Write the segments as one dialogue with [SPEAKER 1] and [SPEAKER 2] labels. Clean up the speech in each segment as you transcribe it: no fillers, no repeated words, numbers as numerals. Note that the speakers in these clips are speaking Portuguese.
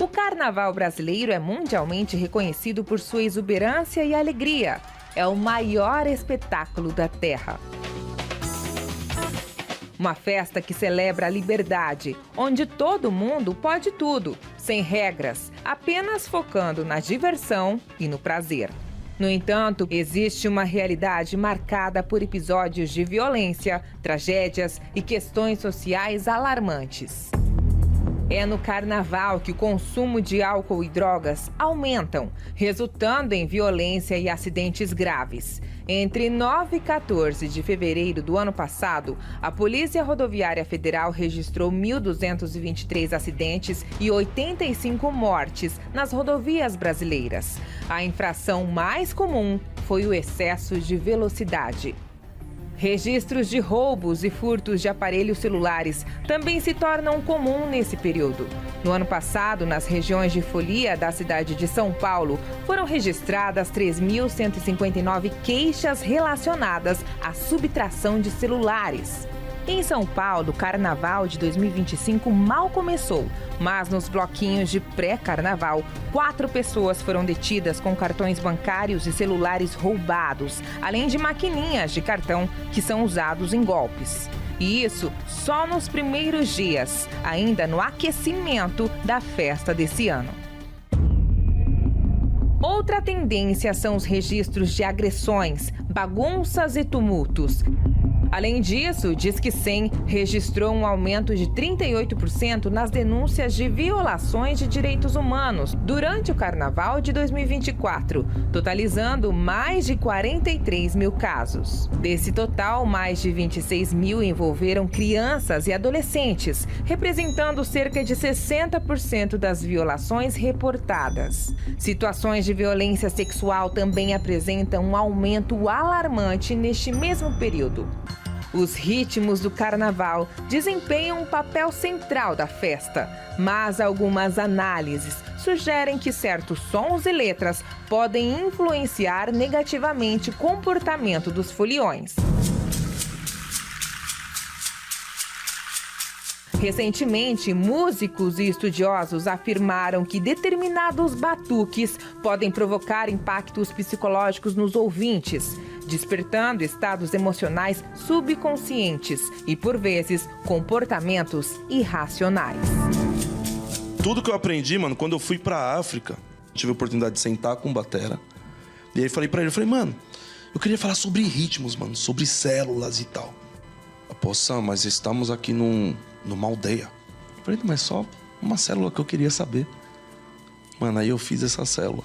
[SPEAKER 1] O carnaval brasileiro é mundialmente reconhecido por sua exuberância e alegria. É o maior espetáculo da Terra. Uma festa que celebra a liberdade, onde todo mundo pode tudo, sem regras, apenas focando na diversão e no prazer. No entanto, existe uma realidade marcada por episódios de violência, tragédias e questões sociais alarmantes. É no carnaval que o consumo de álcool e drogas aumentam, resultando em violência e acidentes graves. Entre 9 e 14 de fevereiro do ano passado, a Polícia Rodoviária Federal registrou 1.223 acidentes e 85 mortes nas rodovias brasileiras. A infração mais comum foi o excesso de velocidade. Registros de roubos e furtos de aparelhos celulares também se tornam comum nesse período. No ano passado, nas regiões de folia da cidade de São Paulo, foram registradas 3.159 queixas relacionadas à subtração de celulares. Em São Paulo, o Carnaval de 2025 mal começou, mas nos bloquinhos de pré-carnaval, 4 pessoas foram detidas com cartões bancários e celulares roubados, além de maquininhas de cartão que são usados em golpes. E isso só nos primeiros dias, ainda no aquecimento da festa desse ano. Outra tendência são os registros de agressões, bagunças e tumultos. Além disso, o Disque 100 registrou um aumento de 38% nas denúncias de violações de direitos humanos durante o Carnaval de 2024, totalizando mais de 43 mil casos. Desse total, mais de 26 mil envolveram crianças e adolescentes, representando cerca de 60% das violações reportadas. Situações de violência sexual também apresentam um aumento alarmante neste mesmo período. Os ritmos do carnaval desempenham um papel central da festa, mas algumas análises sugerem que certos sons e letras podem influenciar negativamente o comportamento dos foliões. Recentemente, músicos e estudiosos afirmaram que determinados batuques podem provocar impactos psicológicos nos ouvintes, despertando estados emocionais subconscientes e, por vezes, comportamentos irracionais.
[SPEAKER 2] Tudo que eu aprendi, mano, quando eu fui pra África, tive a oportunidade de sentar com o batera. E aí falei pra ele, mano, eu queria falar sobre ritmos, mano, sobre células e tal. Pô, Sam, mas estamos aqui numa aldeia. Eu falei, mas só uma célula que eu queria saber. Mano, aí eu fiz essa célula.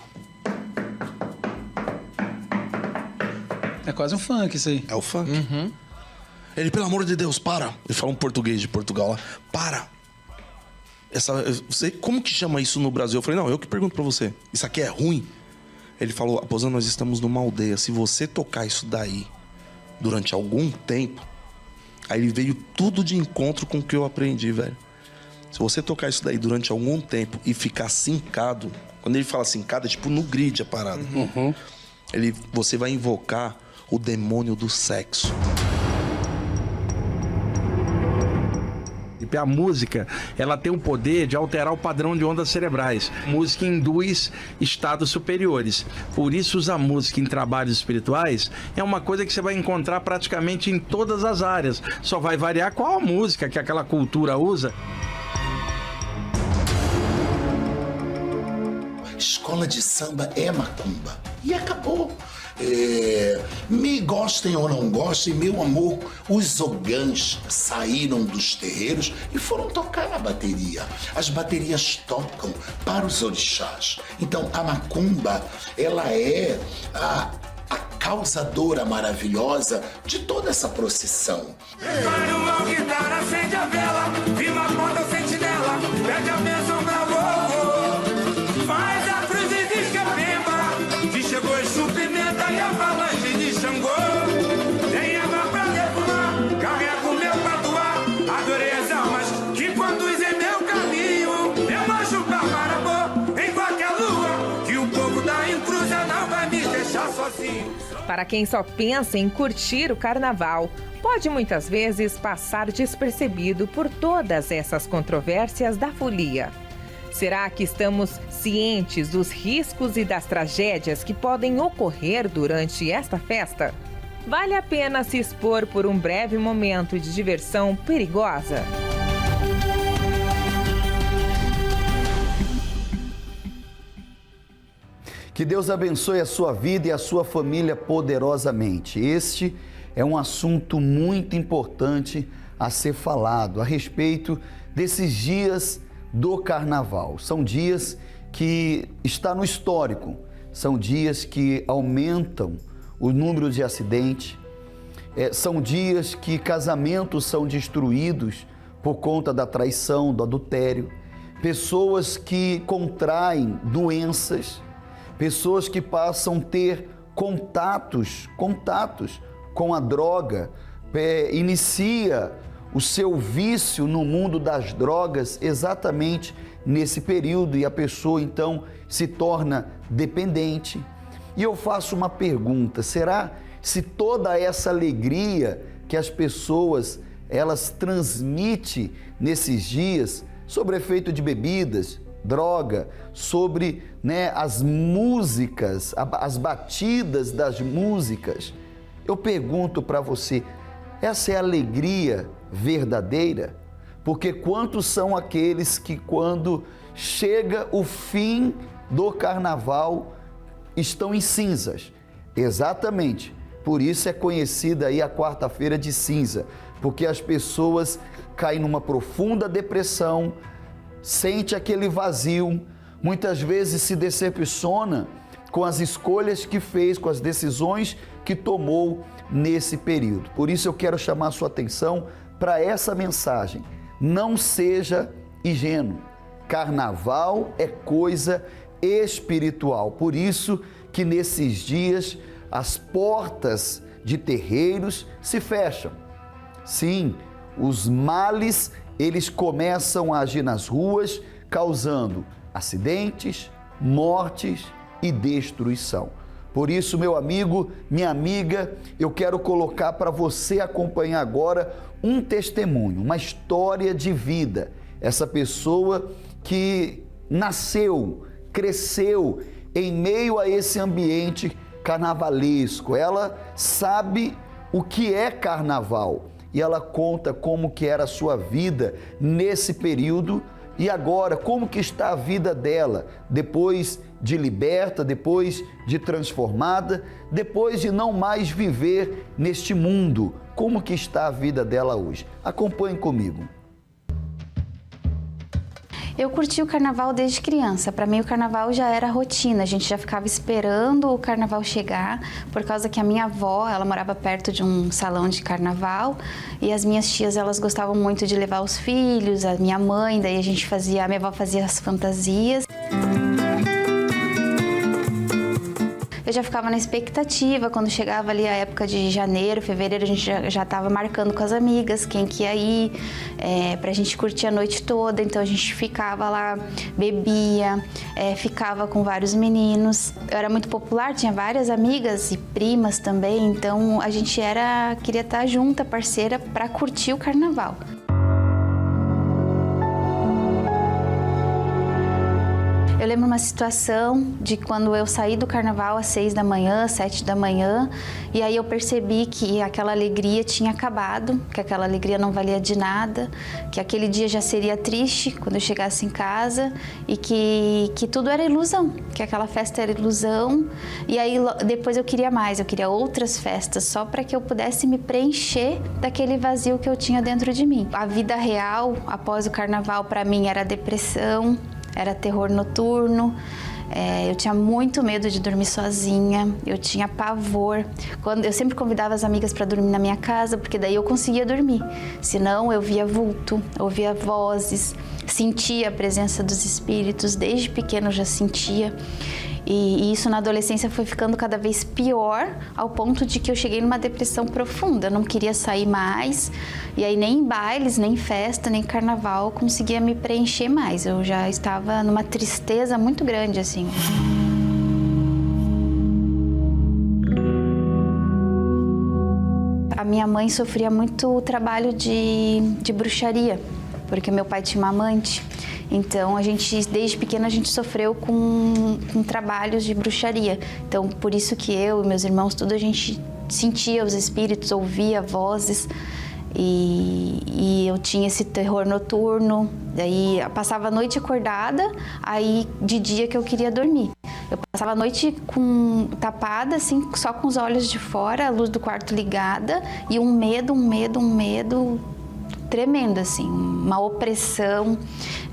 [SPEAKER 3] É quase um funk isso aí.
[SPEAKER 2] É o funk. Uhum. Ele, pelo amor de Deus, para. Ele fala um português de Portugal lá. Para. Você, como que chama isso no Brasil? Eu falei, não, eu que pergunto pra você. Isso aqui é ruim? Ele falou, Raposão, nós estamos numa aldeia. Se você tocar isso daí durante algum tempo... Aí ele veio tudo de encontro com o que eu aprendi, velho. Se você tocar isso daí durante algum tempo e ficar sincado... Quando ele fala sincado, é tipo no grid a parada. Uhum. Você vai invocar o demônio do sexo.
[SPEAKER 4] A música, ela tem o poder de alterar o padrão de ondas cerebrais. A música induz estados superiores. Por isso, usar música em trabalhos espirituais é uma coisa que você vai encontrar praticamente em todas as áreas. Só vai variar qual a música que aquela cultura usa.
[SPEAKER 5] Escola de samba é macumba. E acabou. Me gostem ou não gostem, meu amor, os ogãs saíram dos terreiros e foram tocar a bateria. As baterias tocam para os orixás. Então a macumba, ela é a causadora maravilhosa de toda essa procissão.
[SPEAKER 6] Vai uma guitarra, acende a vela, firma a ponta, o sentinela, pede a bênção pra vovô. Faz a cruz e diz que é pimba, que chegou Exu Pimenta e a falange de Xangô. Tem água pra defumar, carrego meu patuá, adorei as almas que conduzem meu caminho. Eu marcho pra Marabô, em qualquer lua, que o povo da encruzia não vai me deixar sozinho.
[SPEAKER 1] Para quem só pensa em curtir o carnaval, pode muitas vezes passar despercebido por todas essas controvérsias da folia. Será que estamos cientes dos riscos e das tragédias que podem ocorrer durante esta festa? Vale a pena se expor por um breve momento de diversão perigosa?
[SPEAKER 7] Que Deus abençoe a sua vida e a sua família poderosamente. Este é um assunto muito importante a ser falado a respeito desses dias do carnaval. São dias que está no histórico, são dias que aumentam o número de acidentes, são dias que casamentos são destruídos por conta da traição, do adultério, pessoas que contraem doenças, pessoas que passam a ter contatos com a droga, inicia o seu vício no mundo das drogas exatamente nesse período e a pessoa então se torna dependente. E eu faço uma pergunta, será se toda essa alegria que as pessoas elas transmitem nesses dias sobre efeito de bebidas, droga, sobre as músicas, as batidas das músicas, eu pergunto para você, essa é a alegria verdadeira? Porque quantos são aqueles que quando chega o fim do carnaval estão em cinzas? Exatamente, por isso é conhecida aí a quarta-feira de cinza, porque as pessoas caem numa profunda depressão, sente aquele vazio, muitas vezes se decepciona com as escolhas que fez, com as decisões que tomou nesse período. Por isso eu quero chamar a sua atenção para essa mensagem. Não seja ingênuo. Carnaval é coisa espiritual. Por isso que nesses dias as portas de terreiros se fecham. Sim, os males eles começam a agir nas ruas, causando acidentes, mortes e destruição. Por isso, meu amigo, minha amiga, eu quero colocar para você acompanhar agora um testemunho, uma história de vida. Essa pessoa que nasceu, cresceu em meio a esse ambiente carnavalesco. Ela sabe o que é carnaval e ela conta como que era a sua vida nesse período e agora como que está a vida dela depois de liberta, depois de transformada, depois de não mais viver neste mundo. Como que está a vida dela hoje? Acompanhe comigo.
[SPEAKER 8] Eu curti o carnaval desde criança. Para mim o carnaval já era rotina, a gente já ficava esperando o carnaval chegar, por causa que a minha avó, ela morava perto de um salão de carnaval e as minhas tias, elas gostavam muito de levar os filhos, a minha mãe, daí a minha avó fazia as fantasias. Eu já ficava na expectativa, quando chegava ali a época de janeiro, fevereiro, a gente já estava marcando com as amigas quem que ia ir, pra gente curtir a noite toda. Então a gente ficava lá, bebia, ficava com vários meninos. Eu era muito popular, tinha várias amigas e primas também, então a gente queria estar junta, parceira, para curtir o carnaval. Eu lembro uma situação de quando eu saí do carnaval às 6 da manhã, 7 da manhã, e aí eu percebi que aquela alegria tinha acabado, que aquela alegria não valia de nada, que aquele dia já seria triste quando eu chegasse em casa e que tudo era ilusão, que aquela festa era ilusão. E aí depois eu queria mais, eu queria outras festas, só para que eu pudesse me preencher daquele vazio que eu tinha dentro de mim. A vida real após o carnaval para mim era depressão, era terror noturno, eu tinha muito medo de dormir sozinha, eu tinha pavor. Eu sempre convidava as amigas para dormir na minha casa, porque daí eu conseguia dormir. Senão eu via vulto, ouvia vozes, sentia a presença dos espíritos, desde pequeno eu já sentia. E isso na adolescência foi ficando cada vez pior, ao ponto de que eu cheguei numa depressão profunda. Eu não queria sair mais, e aí nem em bailes, nem em festa, nem em carnaval eu conseguia me preencher mais. Eu já estava numa tristeza muito grande, assim. A minha mãe sofria muito trabalho de bruxaria. porque meu pai tinha uma amante. Então, desde pequena, a gente sofreu com trabalhos de bruxaria. Então, por isso que eu e meus irmãos, tudo, a gente sentia os espíritos, ouvia vozes. E eu tinha esse terror noturno. Daí, eu passava a noite acordada, aí de dia que eu queria dormir. Eu passava a noite tapada, assim, só com os olhos de fora, a luz do quarto ligada, e um medo tremendo, assim, uma opressão,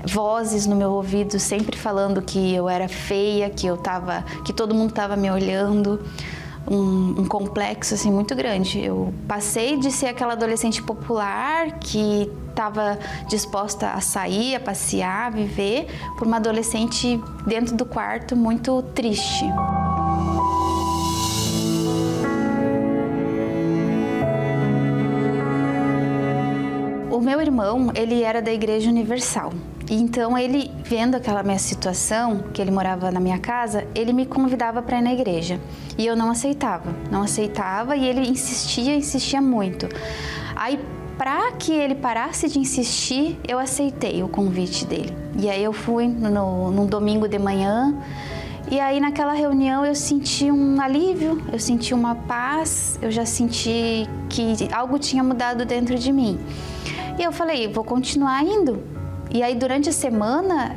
[SPEAKER 8] vozes no meu ouvido sempre falando que eu era feia, que todo mundo estava me olhando, um complexo, assim, muito grande. Eu passei de ser aquela adolescente popular que estava disposta a sair, a passear, a viver, por uma adolescente dentro do quarto muito triste. O meu irmão, ele era da Igreja Universal. Então, ele, vendo aquela minha situação, que ele morava na minha casa, ele me convidava para ir na igreja. E eu não aceitava, e ele insistia muito. Aí, para que ele parasse de insistir, eu aceitei o convite dele. E aí eu fui num domingo de manhã, e aí naquela reunião eu senti um alívio, eu senti uma paz, eu já senti que algo tinha mudado dentro de mim. E eu falei, vou continuar indo. E aí durante a semana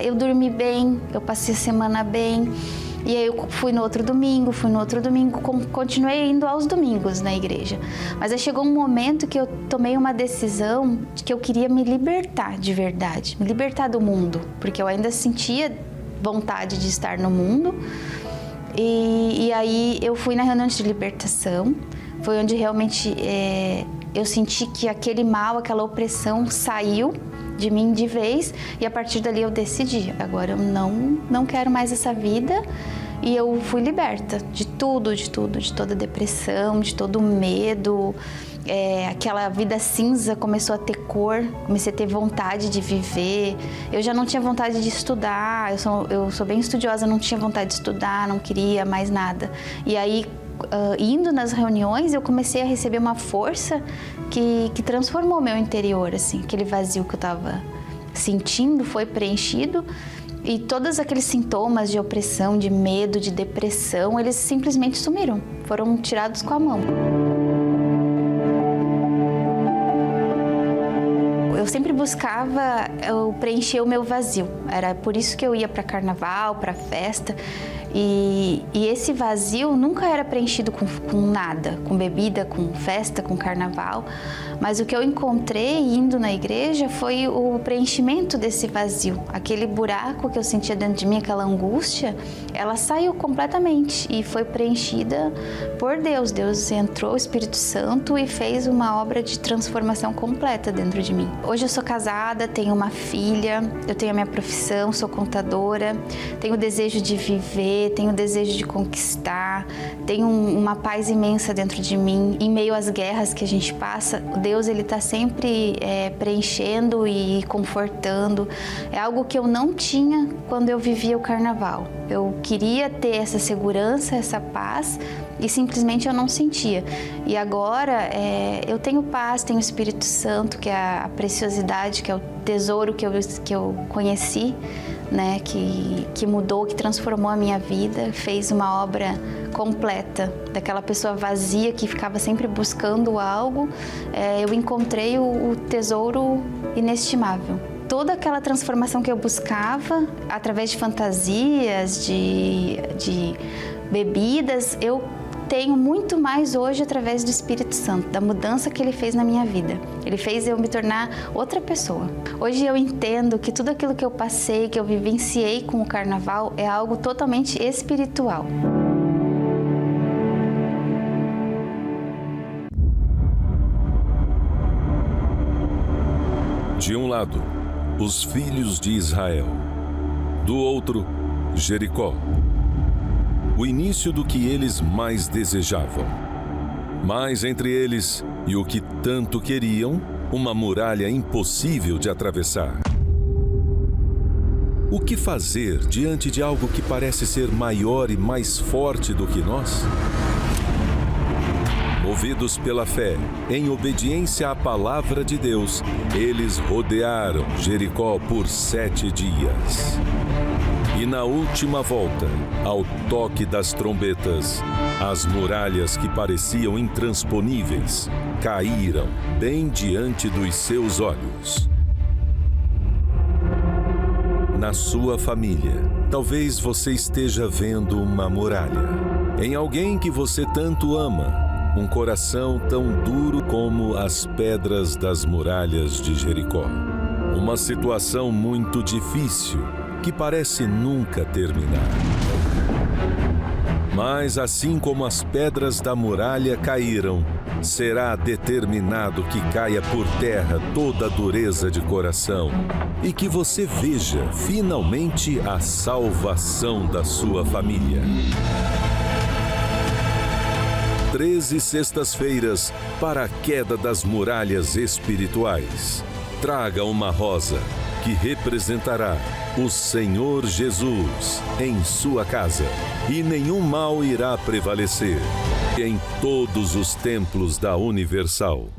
[SPEAKER 8] eu dormi bem, eu passei a semana bem. E aí eu fui no outro domingo, continuei indo aos domingos na igreja. Mas aí chegou um momento que eu tomei uma decisão de que eu queria me libertar de verdade, me libertar do mundo, porque eu ainda sentia vontade de estar no mundo. E aí eu fui na reunião de libertação, foi onde realmente eu senti que aquele mal, aquela opressão saiu de mim de vez, e a partir dali eu decidi, agora eu não quero mais essa vida, e eu fui liberta de tudo, de toda depressão, de todo medo, aquela vida cinza começou a ter cor, comecei a ter vontade de viver, eu já não tinha vontade de estudar, eu sou bem estudiosa, não tinha vontade de estudar, não queria mais nada, e aí indo nas reuniões, eu comecei a receber uma força que transformou meu interior, assim, aquele vazio que eu estava sentindo foi preenchido, e todos aqueles sintomas de opressão, de medo, de depressão, eles simplesmente sumiram, foram tirados com a mão. Eu sempre buscava preencher o meu vazio, era por isso que eu ia para carnaval, para festa. E esse vazio nunca era preenchido com nada, com bebida, com festa, com carnaval. Mas o que eu encontrei indo na igreja foi o preenchimento desse vazio. Aquele buraco que eu sentia dentro de mim, aquela angústia, ela saiu completamente e foi preenchida por Deus. Deus entrou, o Espírito Santo, e fez uma obra de transformação completa dentro de mim. Hoje eu sou casada, tenho uma filha, eu tenho a minha profissão, sou contadora, tenho o desejo de viver, tenho o desejo de conquistar, tenho uma paz imensa dentro de mim. Em meio às guerras que a gente passa, Deus, ele está sempre preenchendo e confortando. É algo que eu não tinha quando eu vivia o carnaval. Eu queria ter essa segurança, essa paz, e simplesmente eu não sentia. E agora eu tenho paz, tenho o Espírito Santo, que é a preciosidade, que é o tesouro que eu conheci, né, que mudou, que transformou a minha vida, fez uma obra completa. Daquela pessoa vazia que ficava sempre buscando algo, eu encontrei o tesouro inestimável. Toda aquela transformação que eu buscava, através de fantasias, de bebidas, eu tenho muito mais hoje através do Espírito Santo, da mudança que Ele fez na minha vida. Ele fez eu me tornar outra pessoa. Hoje eu entendo que tudo aquilo que eu passei, que eu vivenciei com o carnaval, é algo totalmente espiritual.
[SPEAKER 9] De um lado, os filhos de Israel. Do outro, Jericó. O início do que eles mais desejavam. Mas entre eles, e o que tanto queriam, uma muralha impossível de atravessar. O que fazer diante de algo que parece ser maior e mais forte do que nós? Movidos pela fé, em obediência à palavra de Deus, eles rodearam Jericó por 7 dias. E na última volta, ao toque das trombetas, as muralhas que pareciam intransponíveis caíram bem diante dos seus olhos. Na sua família, talvez você esteja vendo uma muralha. Em alguém que você tanto ama, um coração tão duro como as pedras das muralhas de Jericó. Uma situação muito difícil, que parece nunca terminar. Mas assim como as pedras da muralha caíram, será determinado que caia por terra toda a dureza de coração e que você veja finalmente a salvação da sua família. 13 sextas-feiras para a queda das muralhas espirituais. Traga uma rosa que representará o Senhor Jesus em sua casa, e nenhum mal irá prevalecer em todos os templos da Universal.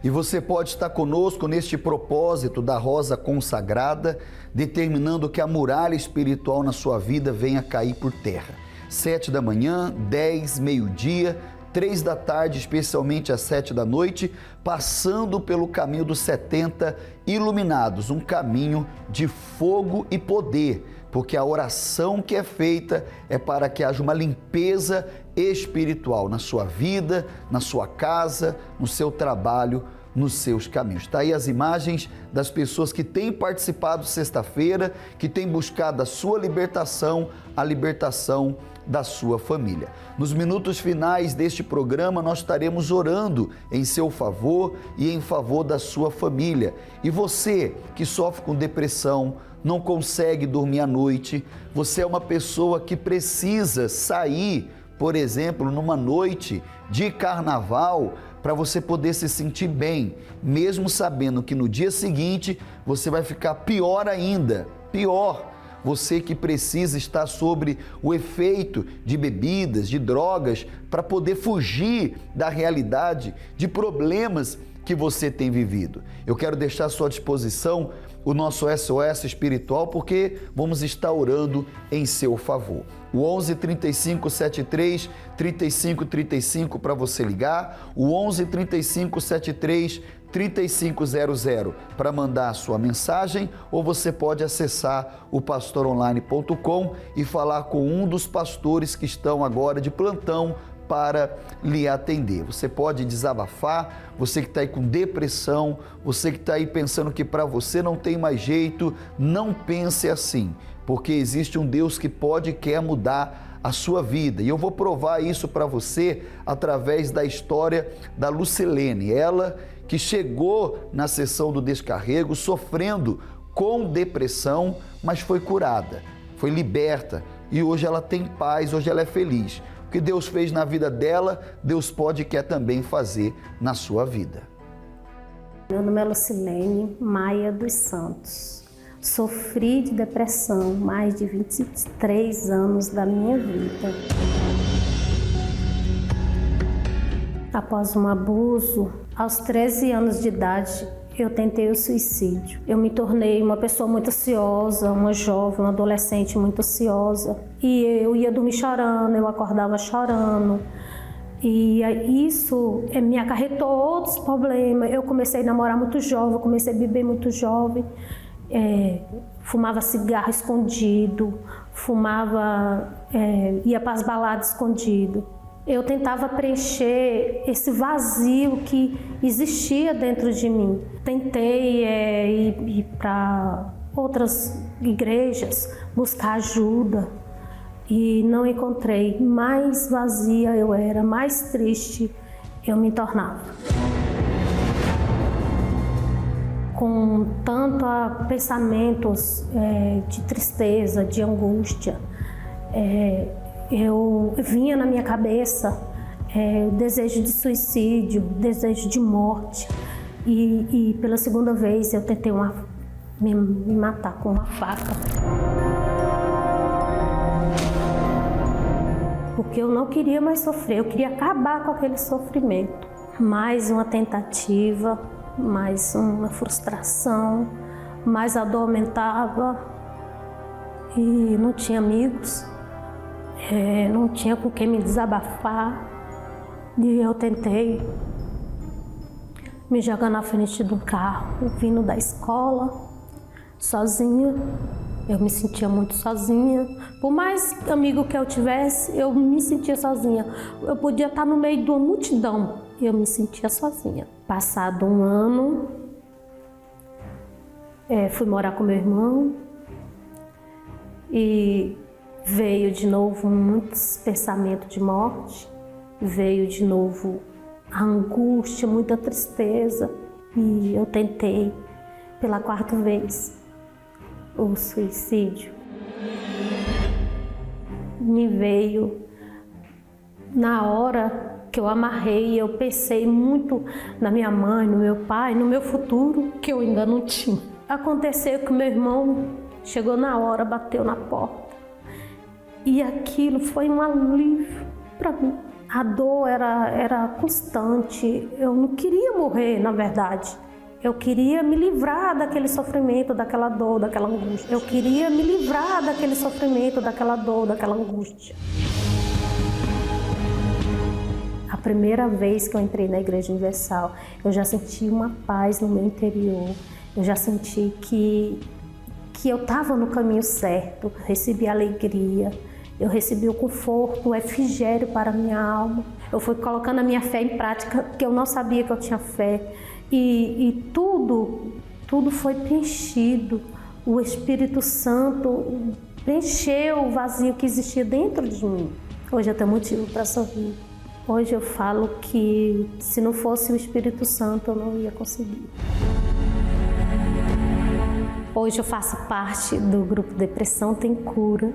[SPEAKER 7] E você pode estar conosco neste propósito da rosa consagrada, determinando que a muralha espiritual na sua vida venha cair por terra. 7 da manhã, 10, meio-dia, 3 da tarde, especialmente às 7 da noite, passando pelo caminho dos 70 iluminados, um caminho de fogo e poder, porque a oração que é feita é para que haja uma limpeza espiritual na sua vida, na sua casa, no seu trabalho, nos seus caminhos. Está aí as imagens das pessoas que têm participado sexta-feira, que têm buscado a sua libertação, a libertação da sua família. Nos minutos finais deste programa, nós estaremos orando em seu favor e em favor da sua família. E você que sofre com depressão, não consegue dormir à noite, você é uma pessoa que precisa sair, por exemplo, numa noite de carnaval, para você poder se sentir bem, mesmo sabendo que no dia seguinte você vai ficar pior ainda, pior. Você que precisa estar sobre o efeito de bebidas, de drogas, para poder fugir da realidade de problemas que você tem vivido. Eu quero deixar à sua disposição o nosso SOS espiritual, porque vamos estar orando em seu favor. O 11 35 73 35 35 para você ligar, o 11 35 73 3500 para mandar a sua mensagem, ou você pode acessar o pastoronline.com e falar com um dos pastores que estão agora de plantão para lhe atender. Você pode desabafar, você que está aí com depressão, você que está aí pensando que para você não tem mais jeito, não pense assim, porque existe um Deus que pode e quer mudar a sua vida. E eu vou provar isso para você através da história da Lucilene, ela que chegou na sessão do descarrego sofrendo com depressão, mas foi curada, foi liberta e hoje ela tem paz, hoje ela é feliz. O que Deus fez na vida dela, Deus pode e quer também fazer na sua vida.
[SPEAKER 10] Meu nome é Lucilene Maia dos Santos. Sofri de depressão mais de 23 anos da minha vida. Após um abuso, aos 13 anos de idade, eu tentei o suicídio. Eu me tornei uma pessoa muito ansiosa, uma jovem, uma adolescente muito ansiosa. E eu ia dormir chorando, eu acordava chorando. E isso me acarretou outros problemas. Eu comecei a namorar muito jovem, eu comecei a beber muito jovem. Fumava cigarro escondido, ia para as baladas escondido. Eu tentava preencher esse vazio que existia dentro de mim. Tentei ir para outras igrejas, buscar ajuda e não encontrei. Mais vazia eu era, mais triste eu me tornava. Com tanto pensamentos de tristeza, de angústia, eu vinha na minha cabeça desejo de suicídio, desejo de morte. E pela segunda vez eu tentei me matar com uma faca. porque eu não queria mais sofrer, eu queria acabar com aquele sofrimento. Mais uma tentativa, mais uma frustração, mais a dor aumentava e não tinha amigos, não tinha com quem me desabafar. E eu tentei me jogar na frente do carro, vindo da escola, sozinha. Eu me sentia muito sozinha. Por mais amigo que eu tivesse, eu me sentia sozinha. Eu podia estar no meio de uma multidão e eu me sentia sozinha. Passado um ano, fui morar com meu irmão e veio de novo muitos pensamentos de morte, veio de novo a angústia, muita tristeza, e eu tentei pela 4ª vez o suicídio. Me veio na hora que eu amarrei, eu pensei muito na minha mãe, no meu pai, no meu futuro, que eu ainda não tinha. Aconteceu que meu irmão chegou na hora, bateu na porta, e aquilo foi um alívio para mim. A dor era constante, eu não queria morrer, na verdade. Eu queria me livrar daquele sofrimento, daquela dor, daquela angústia. Eu queria me livrar daquele sofrimento, daquela dor, daquela angústia. A primeira vez que eu entrei na Igreja Universal, eu já senti uma paz no meu interior. Eu já senti que eu estava no caminho certo, recebi alegria. Eu recebi o conforto, o refrigério para a minha alma. Eu fui colocando a minha fé em prática, porque eu não sabia que eu tinha fé. E tudo foi preenchido. O Espírito Santo preencheu o vazio que existia dentro de mim. Hoje eu tenho motivo para sorrir. Hoje eu falo que se não fosse o Espírito Santo, eu não ia conseguir. Hoje eu faço parte do grupo Depressão Tem Cura.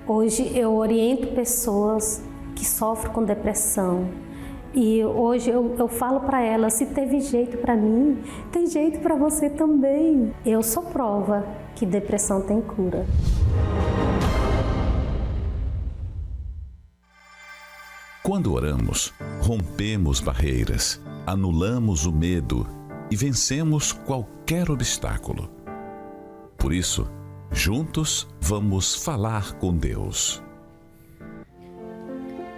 [SPEAKER 10] Hoje eu oriento pessoas que sofrem com depressão. E hoje eu falo para elas, se teve jeito para mim, tem jeito para você também. Eu sou prova que depressão tem cura.
[SPEAKER 11] Quando oramos, rompemos barreiras, anulamos o medo e vencemos qualquer obstáculo. Por isso, juntos vamos falar com Deus.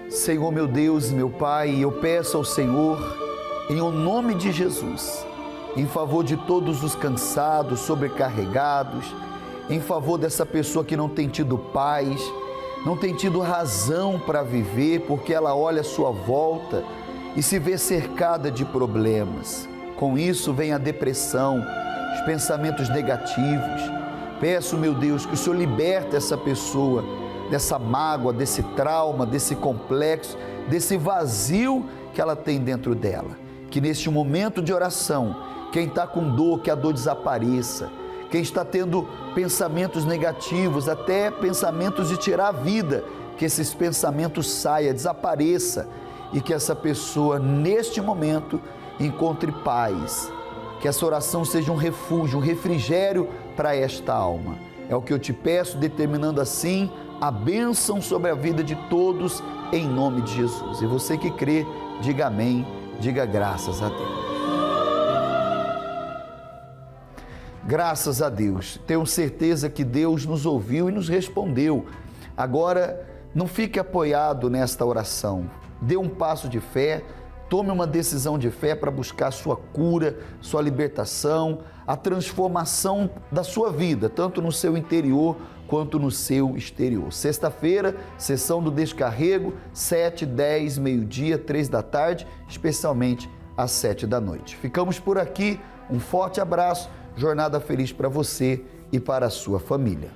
[SPEAKER 7] Senhor meu Deus e meu Pai, eu peço ao Senhor, em o nome de Jesus, em favor de todos os cansados, sobrecarregados, em favor dessa pessoa que não tem tido paz, não tem tido razão para viver, porque ela olha à sua volta e se vê cercada de problemas. Com isso vem a depressão, os pensamentos negativos. Peço, meu Deus, que o Senhor liberte essa pessoa dessa mágoa, desse trauma, desse complexo, desse vazio que ela tem dentro dela. Que neste momento de oração, quem está com dor, que a dor desapareça. Quem está tendo pensamentos negativos, até pensamentos de tirar a vida, que esses pensamentos saiam, desapareça e que essa pessoa, neste momento, encontre paz. Que essa oração seja um refúgio, um refrigério para esta alma. É o que eu te peço, determinando assim a bênção sobre a vida de todos, em nome de Jesus. E você que crê, diga amém, diga graças a Deus. Graças a Deus. Tenho certeza que Deus nos ouviu e nos respondeu. Agora, não fique apoiado nesta oração. Dê um passo de fé, tome uma decisão de fé para buscar sua cura, sua libertação, a transformação da sua vida, tanto no seu interior quanto no seu exterior. Sexta-feira, sessão do descarrego, 7, 10, meio-dia, 3 da tarde, especialmente às 7 da noite. Ficamos por aqui, um forte abraço, jornada feliz para você e para a sua família.